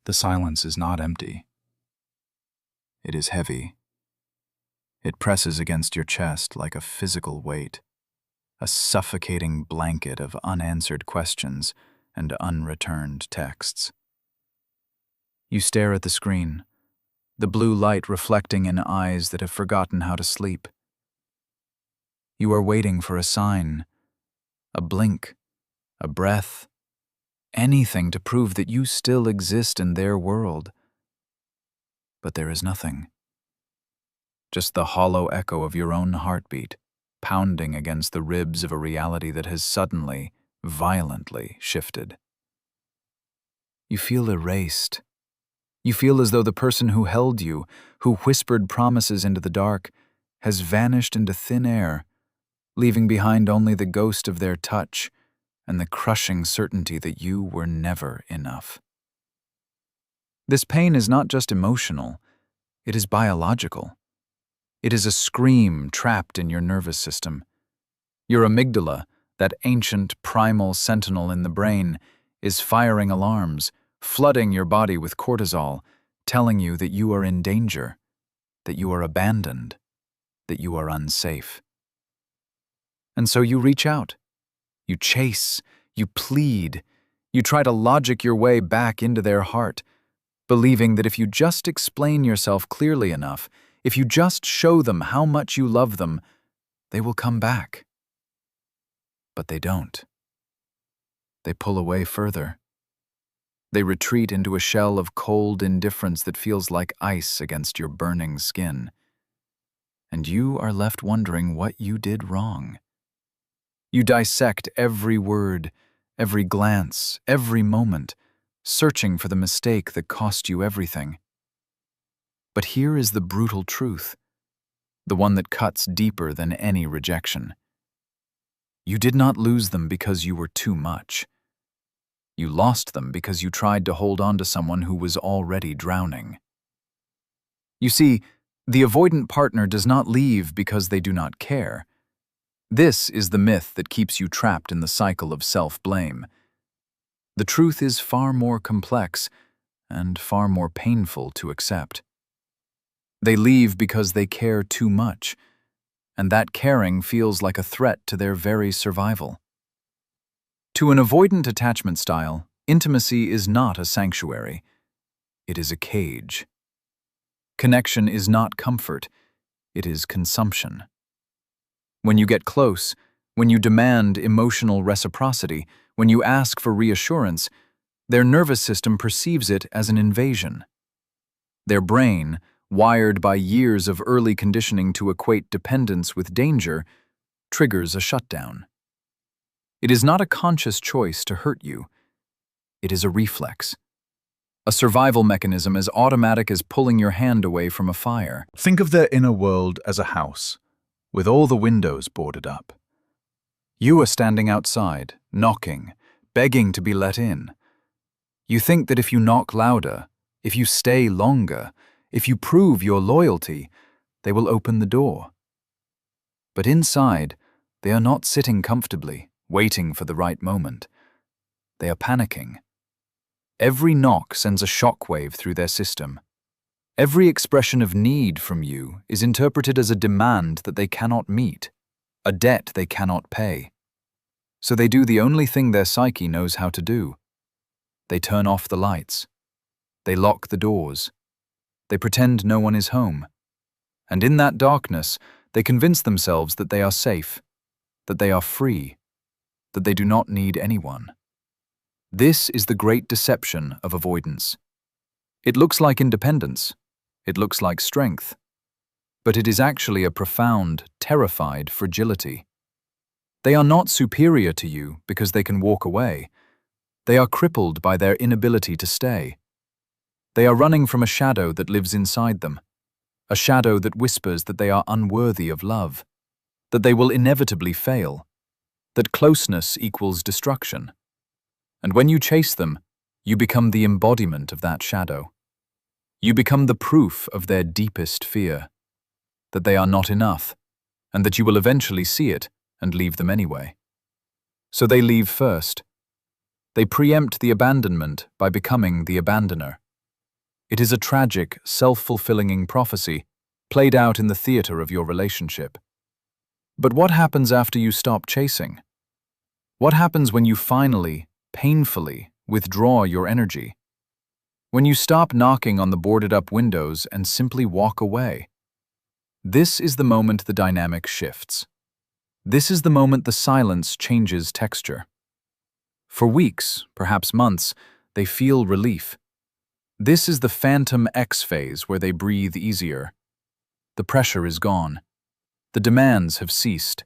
The silence is not empty. It is heavy. It presses against your chest like a physical weight, a suffocating blanket of unanswered questions and unreturned texts. You stare at the screen, the blue light reflecting in eyes that have forgotten how to sleep. You are waiting for a sign, a blink, a breath, anything to prove that you still exist in their world. But there is nothing. Just the hollow echo of your own heartbeat, pounding against the ribs of a reality that has suddenly, violently shifted. You feel erased. You feel as though the person who held you, who whispered promises into the dark, has vanished into thin air, leaving behind only the ghost of their touch and the crushing certainty that you were never enough. This pain is not just emotional, it is biological. It is a scream trapped in your nervous system. Your amygdala, that ancient primal sentinel in the brain, is firing alarms, flooding your body with cortisol, telling you that you are in danger, that you are abandoned, that you are unsafe. And so you reach out. You chase, you plead, you try to logic your way back into their heart, believing that if you just explain yourself clearly enough, if you just show them how much you love them, they will come back. But they don't. They pull away further. They retreat into a shell of cold indifference that feels like ice against your burning skin. And you are left wondering what you did wrong. You dissect every word, every glance, every moment, searching for the mistake that cost you everything. But here is the brutal truth, the one that cuts deeper than any rejection. You did not lose them because you were too much. You lost them because you tried to hold on to someone who was already drowning. You see, the avoidant partner does not leave because they do not care. This is the myth that keeps you trapped in the cycle of self-blame. The truth is far more complex and far more painful to accept. They leave because they care too much, and that caring feels like a threat to their very survival. To an avoidant attachment style, intimacy is not a sanctuary. It is a cage. Connection is not comfort. It is consumption. When you get close, when you demand emotional reciprocity, when you ask for reassurance, their nervous system perceives it as an invasion. Their brain, wired by years of early conditioning to equate dependence with danger, triggers a shutdown. It is not a conscious choice to hurt you. It is a reflex. A survival mechanism as automatic as pulling your hand away from a fire. Think of their inner world as a house, with all the windows boarded up. You are standing outside, knocking, begging to be let in. You think that if you knock louder, if you stay longer, if you prove your loyalty, they will open the door. But inside, they are not sitting comfortably, waiting for the right moment. They are panicking. Every knock sends a shockwave through their system. Every expression of need from you is interpreted as a demand that they cannot meet, a debt they cannot pay. So they do the only thing their psyche knows how to do. They turn off the lights. They lock the doors. They pretend no one is home. And in that darkness, they convince themselves that they are safe, that they are free, that they do not need anyone. This is the great deception of avoidance. It looks like independence. It looks like strength. But it is actually a profound, terrified fragility. They are not superior to you because they can walk away. They are crippled by their inability to stay. They are running from a shadow that lives inside them, a shadow that whispers that they are unworthy of love, that they will inevitably fail, that closeness equals destruction. And when you chase them, you become the embodiment of that shadow. You become the proof of their deepest fear, that they are not enough, and that you will eventually see it and leave them anyway. So they leave first. They preempt the abandonment by becoming the abandoner. It is a tragic, self-fulfilling prophecy played out in the theater of your relationship. But what happens after you stop chasing? What happens when you finally, painfully, withdraw your energy? When you stop knocking on the boarded-up windows and simply walk away? This is the moment the dynamic shifts. This is the moment the silence changes texture. For weeks, perhaps months, they feel relief. This is the phantom X phase where they breathe easier. The pressure is gone. The demands have ceased.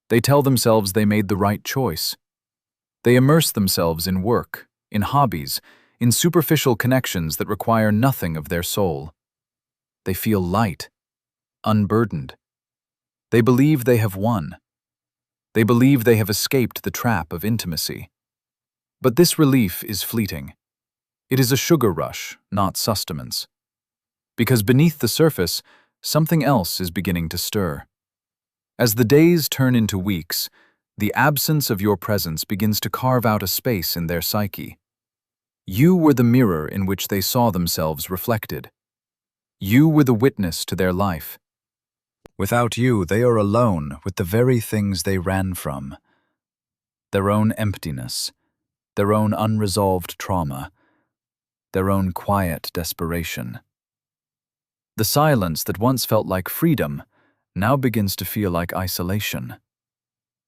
They tell themselves they made the right choice. They immerse themselves in work, in hobbies, in superficial connections that require nothing of their soul. They feel light, unburdened. They believe they have won. They believe they have escaped the trap of intimacy. But this relief is fleeting. It is a sugar rush, not sustenance. Because beneath the surface, something else is beginning to stir. As the days turn into weeks, the absence of your presence begins to carve out a space in their psyche. You were the mirror in which they saw themselves reflected. You were the witness to their life. Without you, they are alone with the very things they ran from. Their own emptiness, their own unresolved trauma, their own quiet desperation. The silence that once felt like freedom now begins to feel like isolation.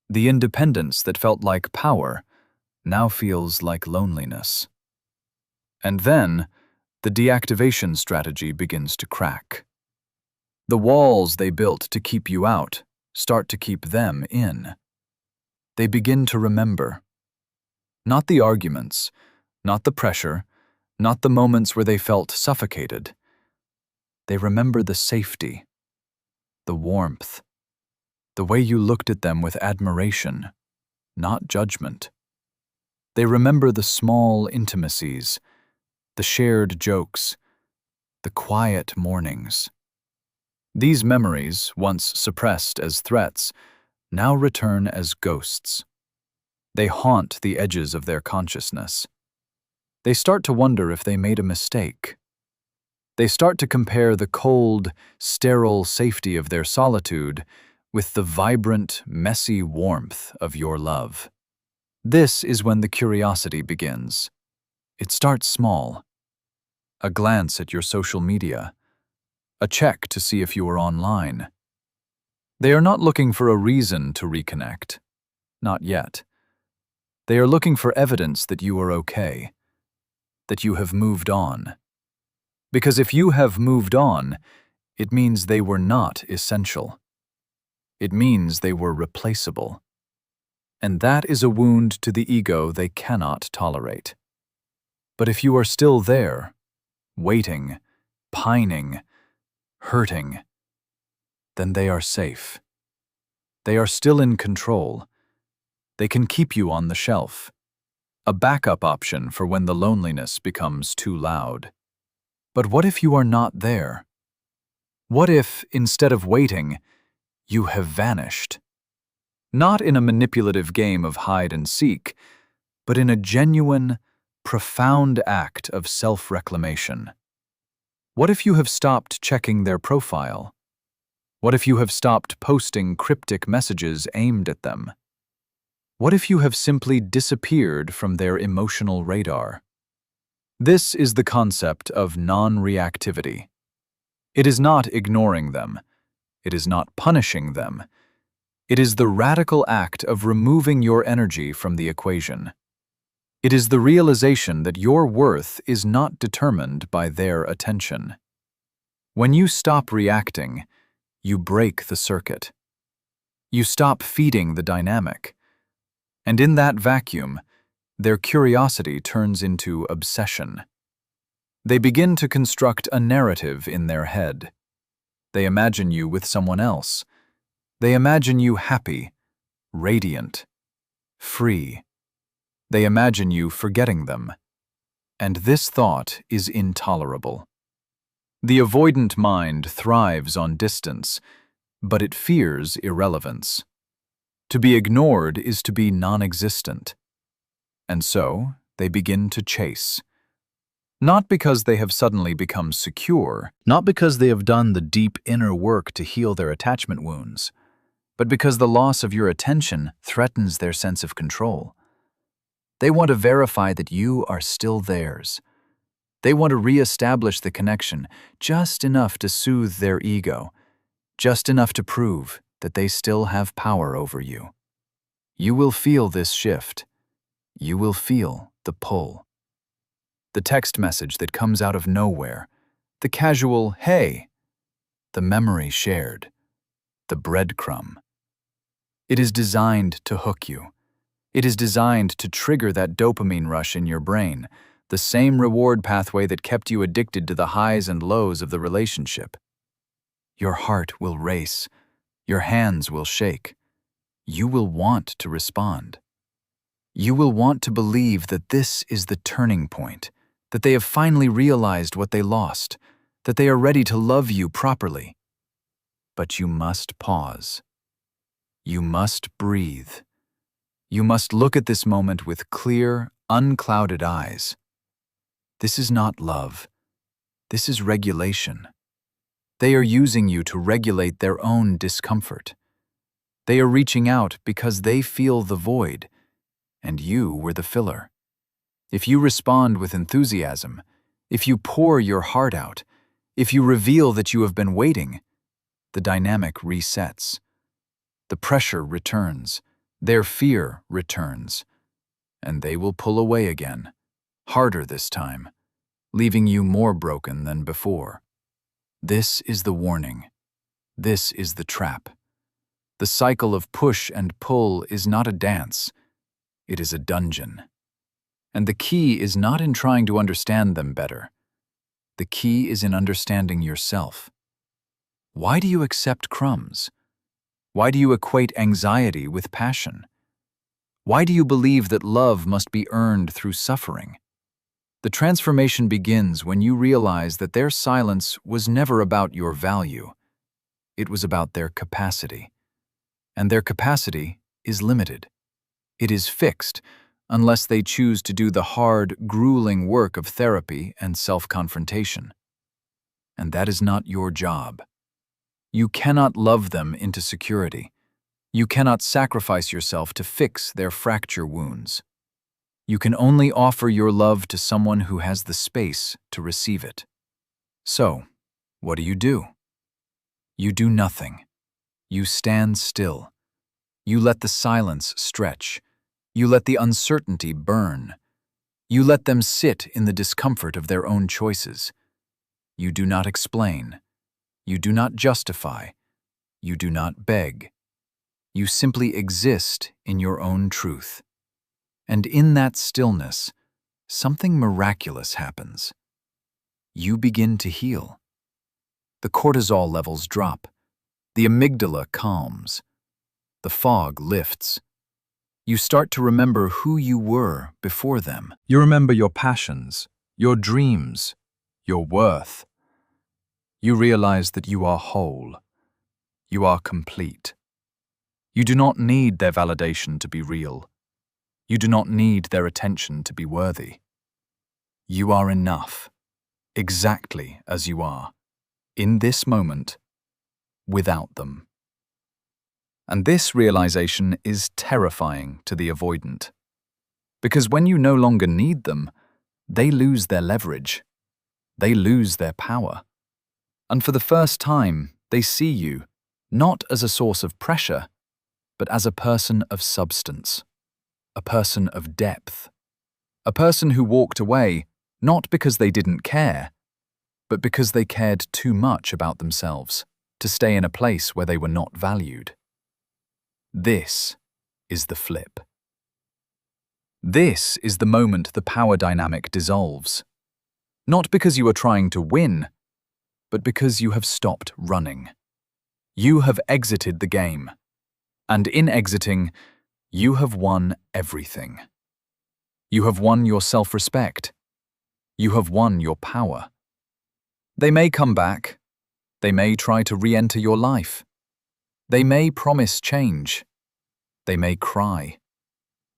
The independence that felt like power now feels like loneliness. And then, the deactivation strategy begins to crack. The walls they built to keep you out start to keep them in. They begin to remember. Not the arguments, not the pressure, not the moments where they felt suffocated. They remember the safety, the warmth, the way you looked at them with admiration, not judgment. They remember the small intimacies, the shared jokes, the quiet mornings. These memories, once suppressed as threats, now return as ghosts. They haunt the edges of their consciousness. They start to wonder if they made a mistake. They start to compare the cold, sterile safety of their solitude with the vibrant, messy warmth of your love. This is when the curiosity begins. It starts small. A glance at your social media. A check to see if you are online. They are not looking for a reason to reconnect. Not yet. They are looking for evidence that you are okay. That you have moved on. Because if you have moved on, it means they were not essential. It means they were replaceable. And that is a wound to the ego they cannot tolerate. But if you are still there, waiting, pining, hurting, then they are safe. They are still in control. They can keep you on the shelf. A backup option for when the loneliness becomes too loud. But what if you are not there? What if, instead of waiting, you have vanished? Not in a manipulative game of hide and seek, but in a genuine, profound act of self-reclamation. What if you have stopped checking their profile? What if you have stopped posting cryptic messages aimed at them? What if you have simply disappeared from their emotional radar? This is the concept of non-reactivity. It is not ignoring them. It is not punishing them. It is the radical act of removing your energy from the equation. It is the realization that your worth is not determined by their attention. When you stop reacting, you break the circuit. You stop feeding the dynamic. And in that vacuum, their curiosity turns into obsession. They begin to construct a narrative in their head. They imagine you with someone else. They imagine you happy, radiant, free. They imagine you forgetting them. And this thought is intolerable. The avoidant mind thrives on distance, but it fears irrelevance. To be ignored is to be non-existent. And so, they begin to chase. Not because they have suddenly become secure, not because they have done the deep inner work to heal their attachment wounds, but because the loss of your attention threatens their sense of control. They want to verify that you are still theirs. They want to re-establish the connection just enough to soothe their ego, just enough to prove that they still have power over you. You will feel this shift. You will feel the pull. The text message that comes out of nowhere, the casual "hey," the memory shared, the breadcrumb. It is designed to hook you. It is designed to trigger that dopamine rush in your brain, the same reward pathway that kept you addicted to the highs and lows of the relationship. Your heart will race. Your hands will shake. You will want to respond. You will want to believe that this is the turning point, that they have finally realized what they lost, that they are ready to love you properly. But you must pause. You must breathe. You must look at this moment with clear, unclouded eyes. This is not love. This is regulation. They are using you to regulate their own discomfort. They are reaching out because they feel the void, and you were the filler. If you respond with enthusiasm, if you pour your heart out, if you reveal that you have been waiting, the dynamic resets. The pressure returns, their fear returns, and they will pull away again, harder this time, leaving you more broken than before. This is the warning. This is the trap. The cycle of push and pull is not a dance. It is a dungeon. And the key is not in trying to understand them better. The key is in understanding yourself. Why do you accept crumbs? Why do you equate anxiety with passion? Why do you believe that love must be earned through suffering? The transformation begins when you realize that their silence was never about your value. It was about their capacity. And their capacity is limited. It is fixed unless they choose to do the hard, grueling work of therapy and self-confrontation. And that is not your job. You cannot love them into security. You cannot sacrifice yourself to fix their fracture wounds. You can only offer your love to someone who has the space to receive it. So, what do? You do nothing. You stand still. You let the silence stretch. You let the uncertainty burn. You let them sit in the discomfort of their own choices. You do not explain. You do not justify. You do not beg. You simply exist in your own truth. And in that stillness, something miraculous happens. You begin to heal. The cortisol levels drop. The amygdala calms. The fog lifts. You start to remember who you were before them. You remember your passions, your dreams, your worth. You realize that you are whole. You are complete. You do not need their validation to be real. You do not need their attention to be worthy. You are enough, exactly as you are, in this moment, without them. And this realization is terrifying to the avoidant. Because when you no longer need them, they lose their leverage. They lose their power. And for the first time, they see you, not as a source of pressure, but as a person of substance, a person of depth, a person who walked away not because they didn't care, but because they cared too much about themselves to stay in a place where they were not valued. This is the flip. This is the moment the power dynamic dissolves. Not because you are trying to win, but because you have stopped running. You have exited the game. And in exiting, you have won everything. You have won your self-respect. You have won your power. They may come back. They may try to re-enter your life. They may promise change. They may cry.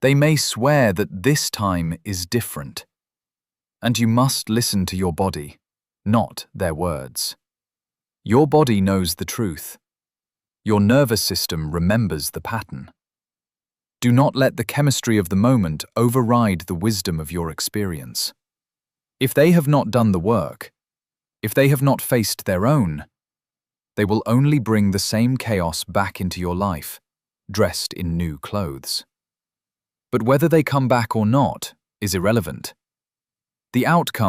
They may swear that this time is different. And you must listen to your body, not their words. Your body knows the truth. Your nervous system remembers the pattern. Do not let the chemistry of the moment override the wisdom of your experience. If they have not done the work, if they have not faced their own, they will only bring the same chaos back into your life, dressed in new clothes. But whether they come back or not is irrelevant. The outcome